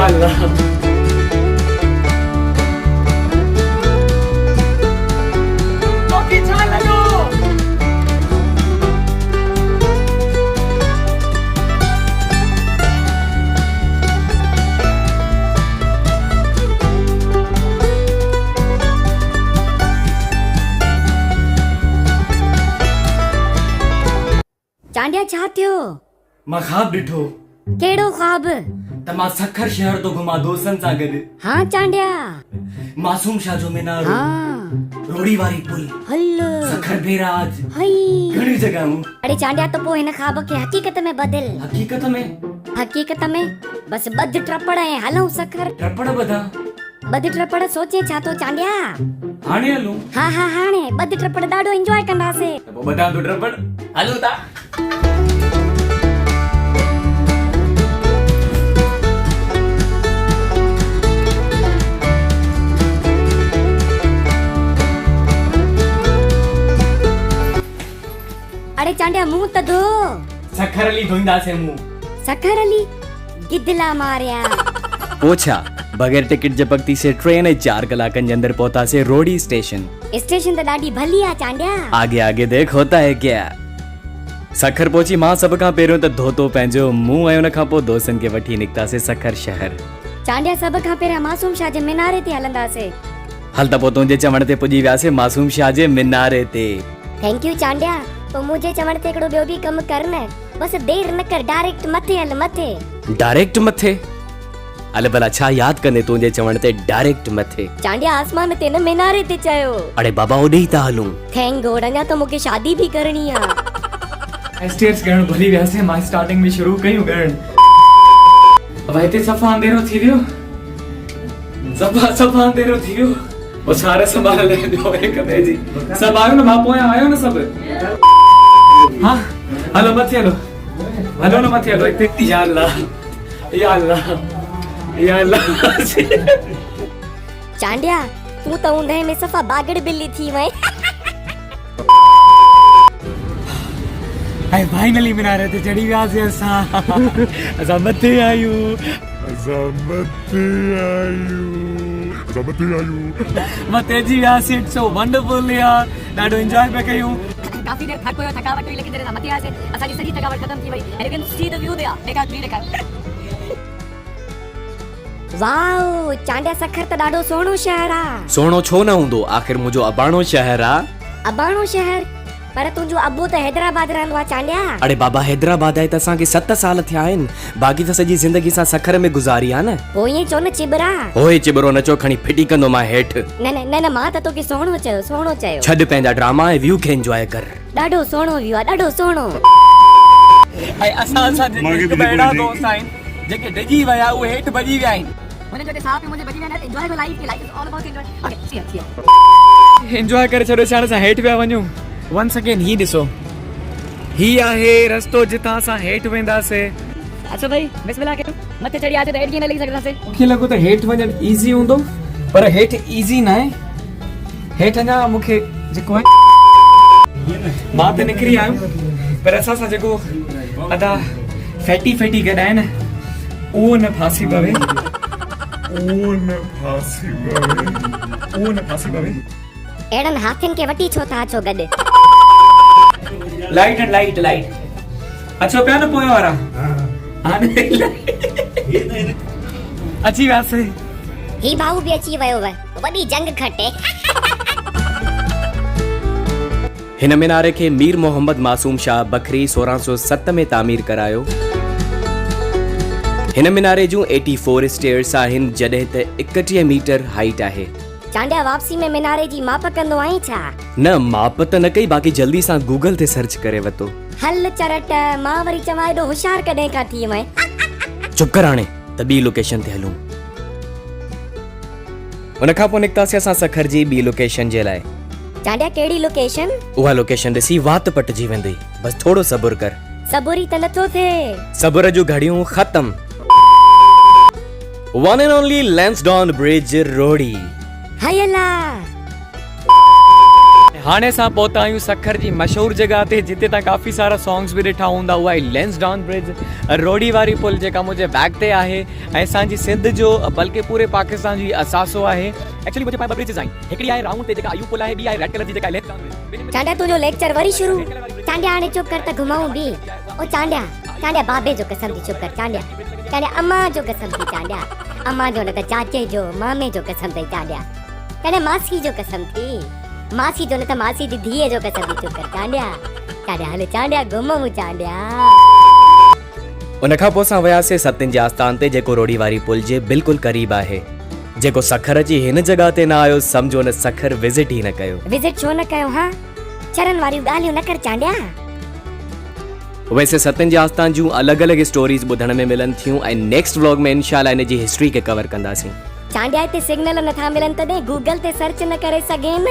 अल्लाह। चांडिया छा थियो? मां ख्वाब ॾिठो केड़ो ख्वाब? त मां सखर शहर तो घुमा दोस्तन सां गॾु। हाँ चांडिया। मासूम शाह जो मीनारो, हाँ रोड़ी वारी पुल, हल सखर बेराज, हई। घणी जगहूं। अरे चांडिया तो पो हिन ख्वाब खे हकीकत में बदल। हकीकत में बस बद ट्रपड़ ऐं हलऊं सखर। ट्रपड़ बधा बद ट्रपड़ सोचे छा तो चांडिया? हाणे हलूं। हाँ हाँ हाणे बद ट्रपड़ ॾाढो एंजॉय कंदासे। त पोइ बधा तो ट्रपड़ हलूं था। अरे चांडिया मुंह त धो। सखर अली धोईंदासे मुंह। सखर अली गिदला मारिया। पोछा बगैर टिकट जे पगती से ट्रेन 4 कलाकनि जे अंदर पहुतासे रोडी स्टेशन। स्टेशन त ॾाढी भली आ चांडिया। आगे आगे देख होता है क्या। सखर पहुची मां सब खां पहिरियों त धोतो पंहिंजो मुंह ऐं उन खां पोइ दोस्तनि खे वठी निकितासे सखर शहर। चांडिया सब खां पहिरियां मासूम शाह जे मीनारे ते हलंदासे। हल त पोइ तुंहिंजे चवण ते पुॼी वियासीं मासूम शाह जे मीनारे ते। Thank U Chandia. तो मुझे चवण ते हिकिड़ो ॿियो बि कम कर न। बस देर न कर, डायरेक्ट मथे हल मथे। डायरेक्ट मथे? अले भला छा याद कंदे तुंहिंजे चवण ते डायरेक्ट मथे? चांडिया आसमान ते न मीनारे ते चयो। अरे बाबा ओॾे ई था हलूं। थैंक गॉड, अञा त मूंखे शादी भी करणी आ। स्टेयर्स करण भली वियासीं। मां स्टार्टिंग में शुरू कयूं करण। अब हिते सफ़ा अंधेरो थी वियो। सफ़ा अंधेरो थी वियो। और सारे संभाल ले जो एक ॿिए जी। सब आयो न? मां पोयां आयो न सब? हाँ हलो मथे हलो। हलो न मथे हलो। हिते या अल्लाह या अल्लाह या अल्लाह। चांडिया तू त ऊंधे में सफ़ा बागड़ बिल्ली थी वई। हाय फाइनली मीनारे ते चढ़ी वियासीं असां मथे आयूं। मथे जी वियासीं। इट्स सो वंडरफुल यार। ॾाढो एंजॉय पिया कयूं। काफी देर थक हुयो, थकावट हुई, लेकिन जॾहिं मथे आयासीं असांजी सॼी थकावट खत्म थी वई। And you can see the view there. देखा। वाओ चांडिया सखर त ॾाढो सोहणो शहर आ। सोहणो छो न हूंदो, आखिर मुंहिंजो अबाणो शहर आ। अबाणो शहर? पर तुंहिंजो अबू त हैदराबाद रहंदो आहे चांडिया। अरे बाबा हैदराबाद आहे त असांखे 7 साल थिया आहिनि। बाक़ी त सॼी ज़िंदगी सां सखर में गुज़ारी आहे न। पोइ ईअं चो न चिबरा। ओए चिबरो न चो, खणी फिटी कंदो मां हेठि। न मां त तोखे सोहणो चयो। छॾ पंहिंजा ड्रामा ऐं व्यू खे एंजॉय कर। ॾाढो सोहणो व्यू आहे, ॾाढो सोहणो। ऐं असां जेके ॿाहिरां दोस्त आहिनि जेके डिॼी विया उहे हेठि भॼी विया आहिनि। एंजॉय करे छॾियो। हाणे असां हेठि पिया वञूं। वंस अगेन ही ॾिसो, ही आहे रस्तो जितां असां हेठि वेंदासीं। अच्छा भाई बिस्मिल्लाह के मथे चढ़ी आते त हेठि कीअं न लही सघंदासीं। मूंखे लॻो त हेठि वञणु ईज़ी हूंदो, पर हेठि ईज़ी न आहे। हेठि अञा मूंखे जेको आहे मां त निकिरी आयुमि, पर असां सां जेको अदा फैटी गॾु आहे न उहो न फासी पवे। एड़न हाथियुनि खे वठी छो था अचो गॾु? लाइट अचो पिया न पोइ वारा। अची वियासीं। ही भाऊ बि अची वियो वॾी जंग खटे। हिन मीनारे खे मीर मोहम्मद मासूम शाह बखरी 1607 में तामीर करायो। हिन मीनारे जूं 84 स्टेयर्स आहिनि, जॾहिं त 31 मीटर हाइट आहे। चांडिया वापसी में मीनारे जी माप कंदो आई छा? न माप त न कई, बाक़ी जल्दी सां गूगल ते सर्च करे वतो। हल चरट, मां वरी चवां एॾो होशियार कॾहिं का थी वई। चुप कर हाणे, त ॿी लोकेशन ते हलूं। उन खां पोइ निकितासीं असां सखर जी ॿी लोकेशन जे लाइ। चांडिया कहिड़ी लोकेशन? उहा लोकेशन ॾिसी वात पटिजी वेंदी। बस थोरो सब्र कर। सबुरी त नथो थिए। सब्र जूं घड़ियूं ख़त्म। One and only Lansdowne bridge Rohri. हाय अल्लाह। हाणे सां पहुता आहियूं सखर जी मशहूर जगह ते जिते तव्हां काफ़ी सारा सॉन्ग्स भी ॾिठा हूंदा। उहा आहे लेंसडाउन ब्रिज, रोडी वारी पुल जेका मुंहिंजे बैक ते आहे ऐं असांजी सिंध जो बल्कि पूरे पाकिस्तान जी असासो आहे। एक्चुअली मुंहिंजे पास ॿ ब्रिजिस आहिनि, हिकिड़ी आहे राउंड ते जेका अयूब पुल आहे, ॿी आहे रेड कलर जी जेका लेंसडाउन ब्रिज। चांडिया तुंहिंजो लेक्चर वरी शुरू। चांडिया हाणे चुप कर त घुमाऊं बि। ओ चांडिया, चांडिया बाबे जो कसम थी चुप कर। चांडिया, चांडिया अम्मा जो कसम थी। चांडिया अम्मा जो न त चाचे जो मामे जो कसम थी। चांडिया, चांडिया मासी जो कसम थी। मासी जो न त मासी जी धीअ जो कसम थी। चुप कर चांडिया। चांडिया हले चांडिया घुमऊं चांडिया। उन खां पोइ असां वियासीं सतिन जे आस्थान ते जेको रोडी वारी पुल जे बिल्कुलु क़रीब आहे। जेको सखर अची हिन जगह ते न आयो सम्झो न सखर विज़िट ई न कयो। विज़िट छो न कयो? हाँ चरन वारियूं ॻाल्हियूं न कर चांडिया। वैसे सतिन जे आस्थान जूं अलॻि अलॻि स्टोरीज़ ॿुधण में मिलनि थियूं ऐं नेक्स्ट व्लॉग में इंशाल्लाह इन जी हिस्ट्री खे कवर कंदासीं। चांडिया हिते सिग्नल नथा मिलनि तॾहिं गूगल ते सर्च न करे सघे न।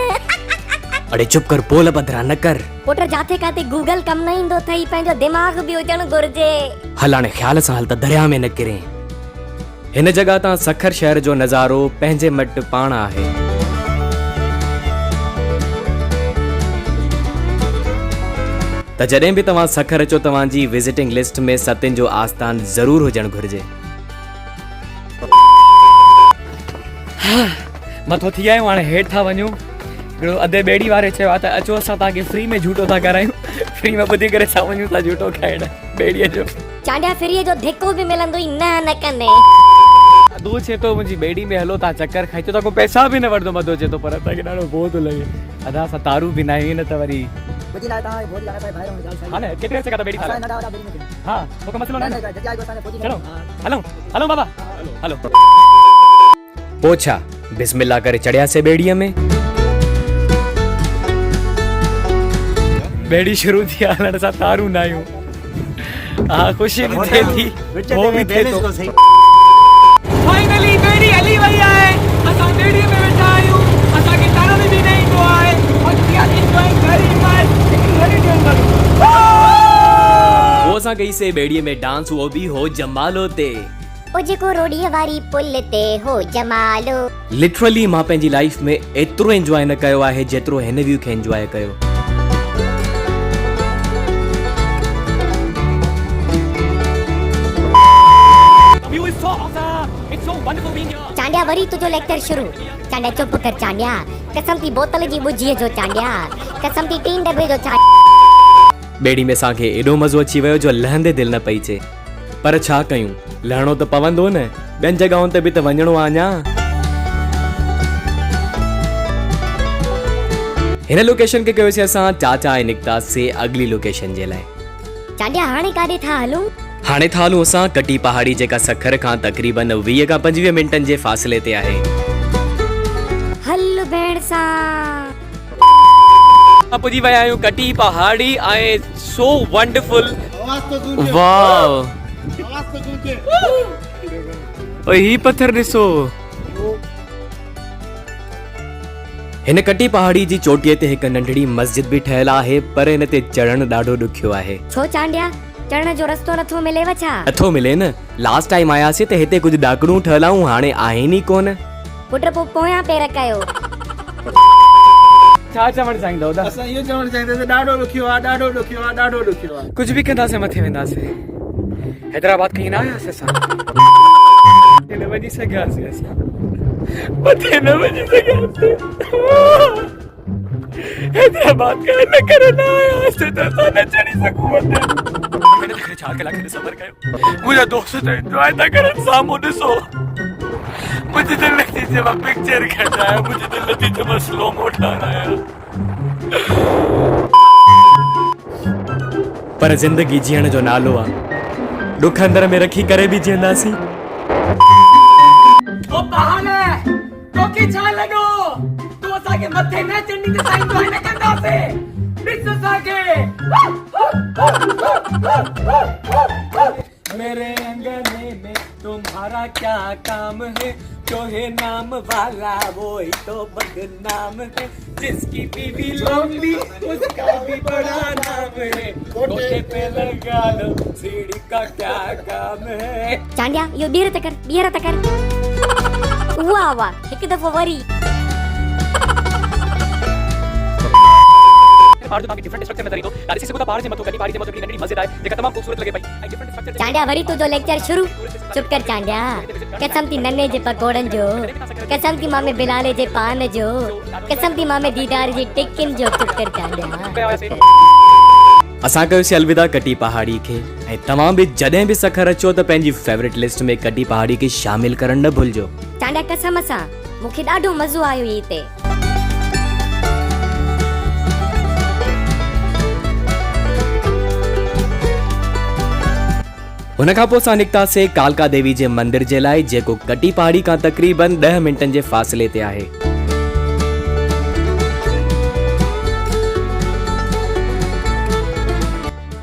अड़े चुप कर, पोल पधरा न कर। पुट जाथे काथे गूगल कम न ईंदो थई, पंहिंजो दिमाग़ बि हुजणु घुर्जे। हल हाणे ख़्याल सां हल त दरिया में न किरे। हिन जगह तां सखर शहर जो नज़ारो पंहिंजे मट पाण आहे। त जॾहिं बि तव्हां सखर अचो तव्हांजी विज़िटिंग लिस्ट में सतिन जो आस्थान ज़रूर हुजणु घुर्जे। मथो थी आहियूं, हाणे हेठि था वञूं। अधे ॿेड़ी वारे चयो आहे त अचो असां तव्हांखे फ्री में झूटो था करायूं। फ्री में ॿुधी करे असां वञूं था झूटो खाइण ॿेड़ीअ जो। चांडिया फ्रीअ जो धिको बि मिलंदो ई न कंदे। दूर छे तो मुंहिंजी ॿेड़ी में हलो था चक्कर खाई तो को पैसा बि न वठंदो मधो चे तो, पर असांखे ॾाढो बोझ थो लॻे। अदा असां तारू बि न आहियूं न त वरी हा न केतिरे से का ॿेड़ी हा तो मसलो न चलो हलो हलो बाबा हलो। पोछा बिस्मिल्लाह करे चढ़ियासीं ॿेड़ीअ में। ॿेड़ी शुरू थी हलण सां तारू न आहियूं। हा ख़ुशी बि थिए थी, वो बि थिए थो। फाइनली ॿेड़ी हली वई आहे। असां ॿेड़ी में वेठा आहियूं। असांखे तरण बि न ईंदो आहे और we are enjoying very much. वो असां कईसीं ॿेड़ीअ में डांस, वो बि हो जमालो ते। ओ जेको रोडीअ वारी पुल ते हो जमालो। लिटरली मां पंहिंजी लाइफ में एतिरो एंजॉय न कयो आहे जेतिरो हिन व्यू खे एंजॉय कयो। चांडिया वरी तुझो लेक्चर शुरू। चांडिया चुप कर चांडिया। कसम थी बोतल जी बुझीअ जो चांडिया। कसम थी 3 डब्बे जो चांडिया। ॿेड़ी में असांखे एॾो मज़ो अची वियो जो लहंदे दिलि न पई चे, पर छा कयूं, लहणो त पवंदो न। ॿियनि जॻहुनि ते बि त वञिणो आहे अञा। हिन लोकेशन खे कयोसीं असां चाचा ऐं निकितासीं अगली लोकेशन जे लाइ। चांडिया हाणे काॾे था हलूं? हाणे था हलूं असां कटी पहाड़ी जेका सखर खां तक़रीबन 20 खां 25 मिंटनि जे फ़ासिले ते आहे। हल भेण सां पुॼी विया आहियूं कटी पहाड़ी ऐं सो वंडरफुल। वाओ ओए ही पत्थर ॾिसो। हिन कटी पहाड़ी जी चोटीअ ते हिकु नंढड़ी मस्जिद बि ठहियल आहे, पर हिन ते चढ़णु ॾाढो ॾुखियो आहे। छो चांडिया चढ़ण जो रस्तो नथो मिलेव छा? नथो मिले न। लास्ट टाइम आयासीं त हिते कुझु ॾाकड़ूं ठहियल आहियूं, हाणे आहिनि ई कोन। पुट पोइ पोयां पेर कयो। छा चवणु चाहींदव? असां इहो चवणु चाहींदासीं ॾाढो ॾुखियो आहे, ॾाढो ॾुखियो आहे, ॾाढो ॾुखियो आहे। कुझु बि कंदासीं मथे वेंदासीं। हैदराबाद कहीं न आयासीं असां। न वञी सघियासीं असां, मथे न वञी सघियासीं। हैदराबाद का न करे न आयासीं त असां न चढ़ी सघूं मथे। मैंने त 4 कलाक जो सफ़र कयो। मुंहिंजा दोस्त त एंजॉय था करनि, साम्हूं ॾिसो। मुझे दिल लगती है जब पिक्चर खिंचाया, मुझे दिल लगती जब स्लो मो ठाराया। पर जिंदगी जीअण जो नालो आहे, दुख अंदर में रखी करे भी जींदासीं। ओ बहाने तोखे छा लॻो? तू असांखे मथे न चढ़णी ते साईं तो न कंदासीं। ॾिस असांखे मेरे अंगने में तुम्हारा क्या काम है? जो है नाम वाला वो ही तो बदनाम है। जिसकी बीवी लंबी उसका भी बड़ा नाम है। कोठे पे लगा लो सीढ़ी का क्या काम है? चांडिया यो ॿीहर त कर। वाह वाह हिकु दफ़ो वरी। ते पहाड़ जो ताके डिफरेंट स्ट्रक्चर नजर ईंदो ॾाढी सी सघो था पहाड़ जे मथो कॾहिं पहाड़ी जे मथो हिकिड़ी नंढी मस्जिद आहे जेका तमामु ख़ूबसूरत लॻे पई ऐं डिफरेंट स्ट्रक्चर चांडिया वरी तुंहिंजो लेक्चर शुरू चुप कर चांडिया कसम थी नन्हे जे पकोड़नि जो कसम थी मामे बिलाले जे पान जो कसम थी मामे दीदार जी टिकिन जो चुप कर चांडिया असां कयोसीं अलविदा कटी पहाड़ी खे ऐं तव्हां बि जॾहिं बि सखर अचो त पंहिंजी फेवरेट लिस्ट में कटी पहाड़ी खे शामिल करणु न भुलिजो। चांडिया कसम सां मूंखे ॾाढो मज़ो आयो हिते। हुन खां पोइ असां निकितासीं कालका देवी जे मंदिर जे लाइ जेको कटी पहाड़ी खां तक़रीबन 10 मिंटनि जे फ़ासिले ते आहे।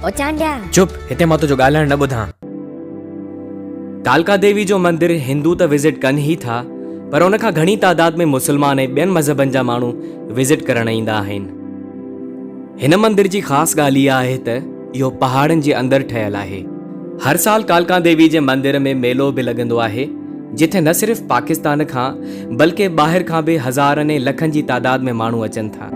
ओ चांडिया चुप, हिते मां तुंहिंजो ॻाल्हाइण न ॿुधां। कालका देवी जो मंदिर हिंदू त विज़िट कनि ई था पर उन खां घणी तादाद में मुस्लमान ऐं ॿियनि मज़हबनि जा माण्हू विज़िट करण ईंदा आहिनि। हिन मंदिर जी ख़ासि ॻाल्हि इहा आहे त इहो पहाड़नि जे अंदरि ठहियलु आहे। हर साल कालका देवी जे मंदिर में मेलो बि लॻंदो आहे जिथे न सिर्फ़ पाकिस्तान खां बल्कि ॿाहिरि खां बि हज़ारनि ऐं लखनि जी तादाद में माण्हू अचनि था।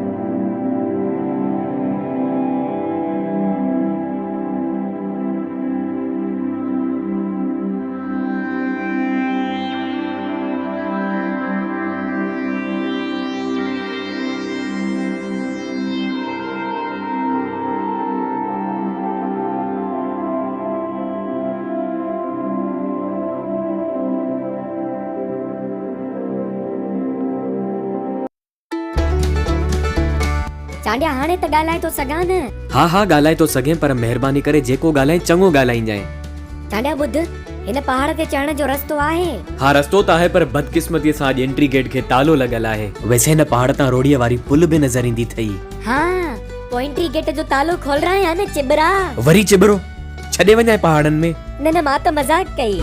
चांडिया हाणे त ॻाल्हाए थो सघां न। हा ॻाल्हाए थो सघे पर महिरबानी करे जेको ॻाल्हाए चङो ॻाल्हाइजांइ। चांडिया ॿुध हिन पहाड़ ते चढ़ण जो रस्तो आहे। हा रस्तो त आहे पर बदकिस्मतीअ सां अॼु एंट्री गेट खे तालो लॻल आहे। वैसे हिन पहाड़ तां रोड़ीअ वारी पुल बि नज़र ईंदी थई। हा पोइ एंट्री गेट जो तालो खोल रहा है न चिबरा। वरी चिबरो छॾे वञाए पहाड़नि में। न मां त मजाक कई।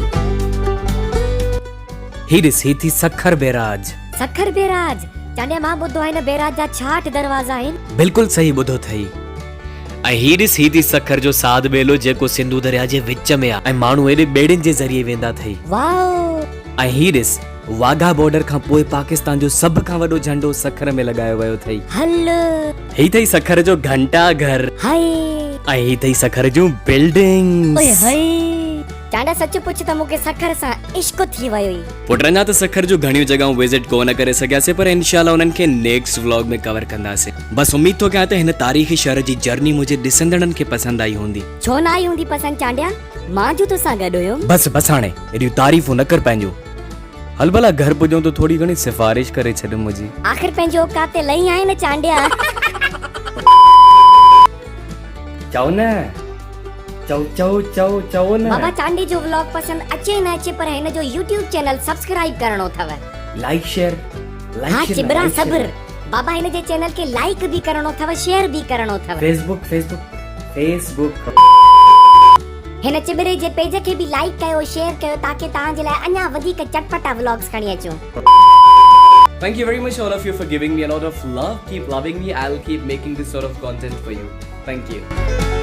ही ॾिस ही थी सखर बैराज। सखर बैराज चांडिया मां ॿुधो आहे न बैराज जा 66 दरवाजा आहिनि। बिल्कुलु सही ॿुधो थई। ऐं ही ॾिस ही थी सखर जो साध बेलो जेको सिंधु दरिया जे विच में आहे ऐं माण्हू एॾे ॿेड़ियुनि जे ज़रिए वेंदा थई। वाओ ऐं ही ॾिस वाघा बॉर्डर खां पोइ पाकिस्तान जो सभ खां वॾो झंडो सखर में लॻायो वियो थई। हल ही थई सखर जो घंटा घर। हाय ऐं ही थई सखर जूं बिल्डिंग्स। ओए हाय चांडिया सच पुछ त मूंखे सखर सां इश्क थी वियो ई। पुट अञा त सखर जूं घणियूं जॻहूं विज़िट कोन करे सघियासीं पर इंशाल्लाह उन्हनि खे नेक्स्ट व्लॉग में कवर कंदासीं। बस उम्मीद थो कयां त हिन तारीख़ी शहर जी जर्नी मुंहिंजे ॾिसंदड़नि खे पसंदि आई हूंदी। छो न आई हूंदी पसंदि चांडिया मां जो तोसां गॾु हुयमि। बस हाणे एॾियूं तारीफ़ूं न कर पंहिंजो। हल भला घर पुॼऊं त थोड़ी घणी सिफारिश करे छॾ मुंहिंजी। आख़िर पंहिंजो औकात ते लही आहे न चांडिया। चओ न चओ न। बाबा चांडी जो व्लॉग पसंद अचे न अचे पर हिन जो YouTube चैनल सब्सक्राइब करणो अथव। लाइक शेयर हा चिबरा सब्र बाबा हिन जे चैनल खे लाइक भी करणो अथव शेयर भी करणो अथव। फेसबुक हिन चिबरे जे पेज खे भी लाइक कयो शेयर कयो ताकि तव्हां जे लाइ अञा वधीक चटपटा व्लॉग्स खणी अचूं। Thank you very much all of you for giving me a lot of love. Keep loving me. I'll keep making this sort of content for you. Thank you.